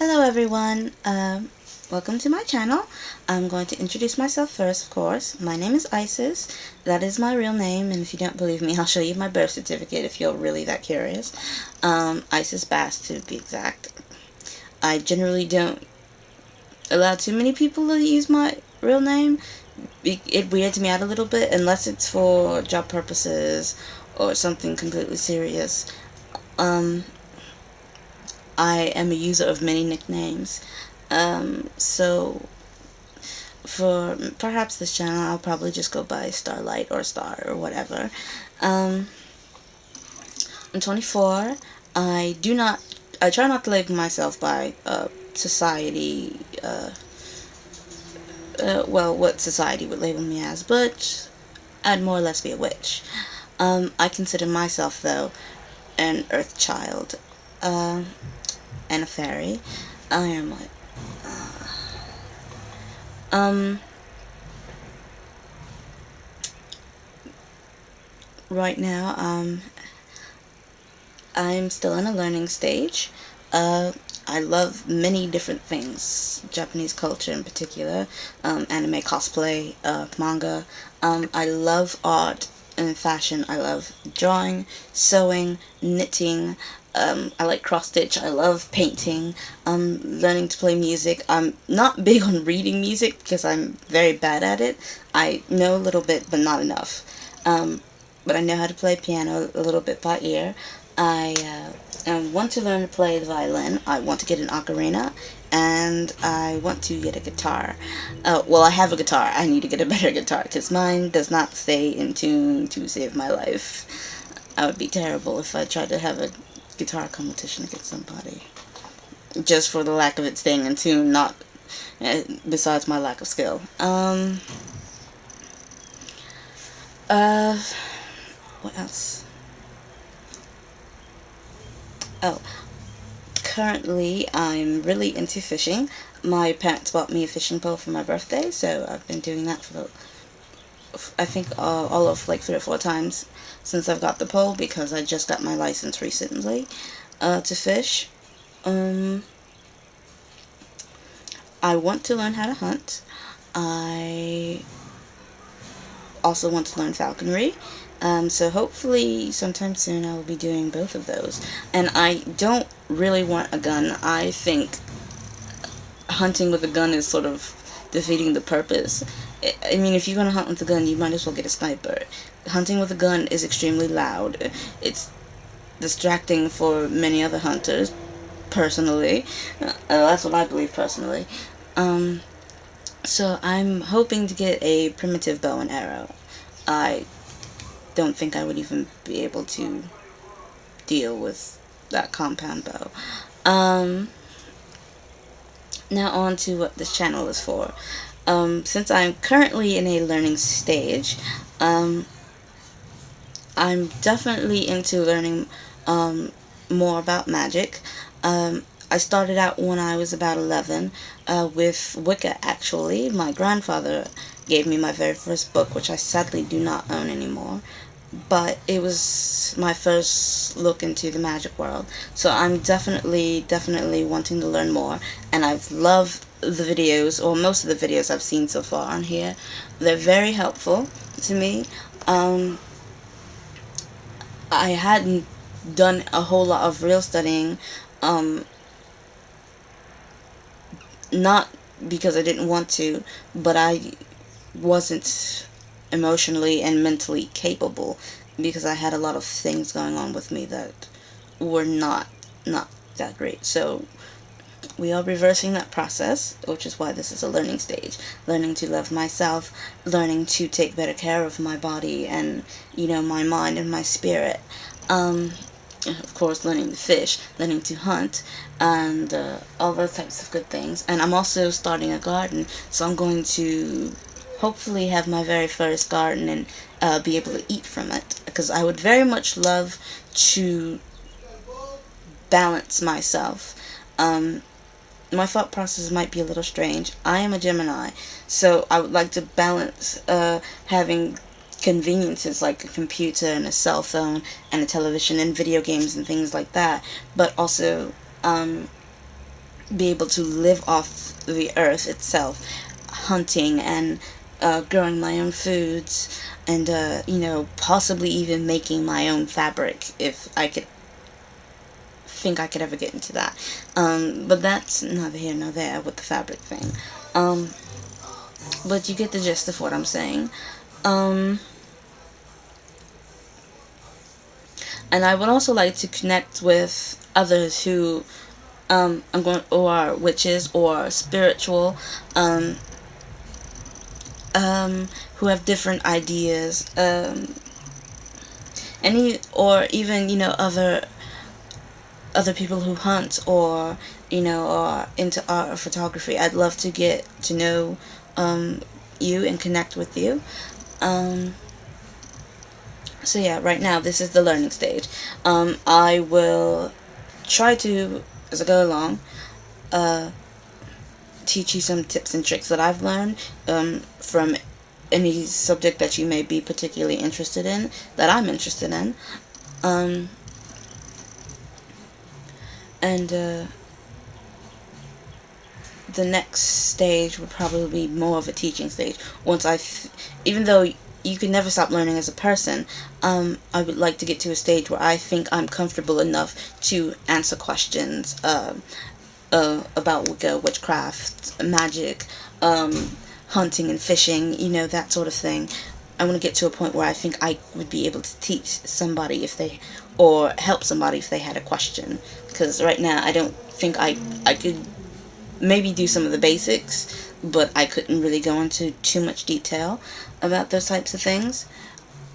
Hello everyone, welcome to my channel. I'm going to introduce myself first, of course. My name is Isis. That is my real name, and if you don't believe me, I'll show you my birth certificate if you're really that curious. Isis Bass to be exact. I generally don't allow too many people to use my real name. It weirds me out a little bit unless it's for job purposes or something completely serious. Um, I am a user of many nicknames. So for perhaps this channel, I'll probably just go by Starlight or Star or whatever. Um, I'm 24. I try not to label myself by society, well, what society would label me as, but I'd more or less be a witch. I consider myself, though, an earth child, uh, and a fairy. I am what? Um, right now, I'm still in a learning stage. I love many different things, Japanese culture in particular, anime, cosplay, manga. I love art and fashion. I love drawing, sewing, knitting. I like cross stitch. I love painting. Learning to play music. I'm not big on reading music because I'm very bad at it. I know a little bit, but not enough. But I know how to play piano a little bit by ear. I want to learn to play the violin. I want to get an ocarina, and I want to get a guitar. Well, I have a guitar. I need to get a better guitar because mine does not stay in tune to save my life. I would be terrible if I tried to have a guitar competition against somebody just for the lack of it staying in tune, not besides my lack of skill. Uh, what else? Oh, currently I'm really into fishing. My parents bought me a fishing pole for my birthday, so I've been doing that for I think all of like 3 or 4 times since I've got the pole because I just got my license recently to fish. Um, I want to learn how to hunt. I also want to learn falconry. So hopefully sometime soon I will be doing both of those. And I don't really want a gun. I think hunting with a gun is sort of defeating the purpose. I mean, if you're going to hunt with a gun, you might as well get a sniper. Hunting with a gun is extremely loud. It's distracting for many other hunters, personally. That's what I believe personally. Um, so I'm hoping to get a primitive bow and arrow. I don't think I would even be able to deal with that compound bow. Um, Now on to what this channel is for. Since I'm currently in a learning stage, um, I'm definitely into learning more about magic. I started out when I was about 11 with Wicca, actually. My grandfather gave me my very first book, which I sadly do not own anymore. But it was my first look into the magic world. So I'm definitely wanting to learn more. And I've loved the videos, or most of the videos I've seen so far on here. They're very helpful to me. I hadn't done a whole lot of real studying, um, not because I didn't want to, but I wasn't emotionally and mentally capable because I had a lot of things going on with me that were not that great. So we are reversing that process, which is why this is a learning stage. Learning to love myself, learning to take better care of my body and, my mind and my spirit. Of course, learning to fish, learning to hunt, and all those types of good things. And I'm also starting a garden, so I'm going to hopefully have my very first garden and be able to eat from it. Because I would very much love to balance myself. My thought process might be a little strange. I am a Gemini, so I would like to balance having conveniences like a computer and a cell phone and a television and video games and things like that, but also be able to live off the earth itself, hunting and growing my own foods, and possibly even making my own fabric if I could think I could ever get into that. But that's neither here nor there with the fabric thing. But you get the gist of what I'm saying. And I would also like to connect with others who or are witches or spiritual, who have different ideas, or even other people who hunt or are into art or photography. I'd love to get to know you and connect with you. So yeah, right now this is the learning stage. I will try to, as I go along, teach you some tips and tricks that I've learned from any subject that you may be particularly interested in, that I'm interested in. And the next stage would probably be more of a teaching stage. Even though you can never stop learning as a person, I would like to get to a stage where I think I'm comfortable enough to answer questions about Wicca, witchcraft, magic, hunting and fishing, that sort of thing. I want to get to a point where I think I would be able to teach somebody or help somebody if they had a question. Because right now I don't think I could maybe do some of the basics, but I couldn't really go into too much detail about those types of things.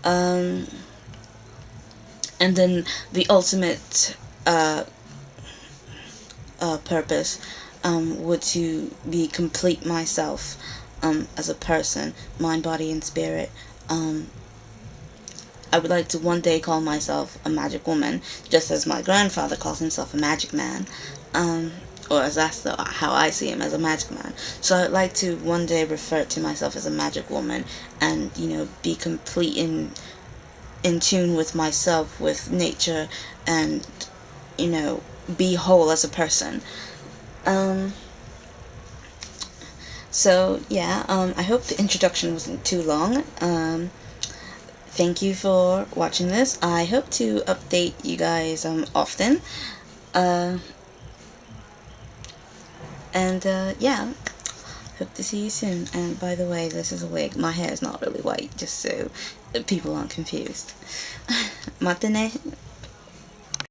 And then the ultimate purpose would to be complete myself as a person, mind, body, and spirit. I would like to one day call myself a magic woman, just as my grandfather calls himself a magic man. Or as that's how I see him, as a magic man. So I'd like to one day refer to myself as a magic woman, and be complete in tune with myself, with nature, and be whole as a person. So yeah, I hope the introduction wasn't too long. Thank you for watching this. I hope to update you guys often. Yeah, hope to see you soon. And by the way, this is a wig. My hair is not really white, just so people aren't confused. Matane.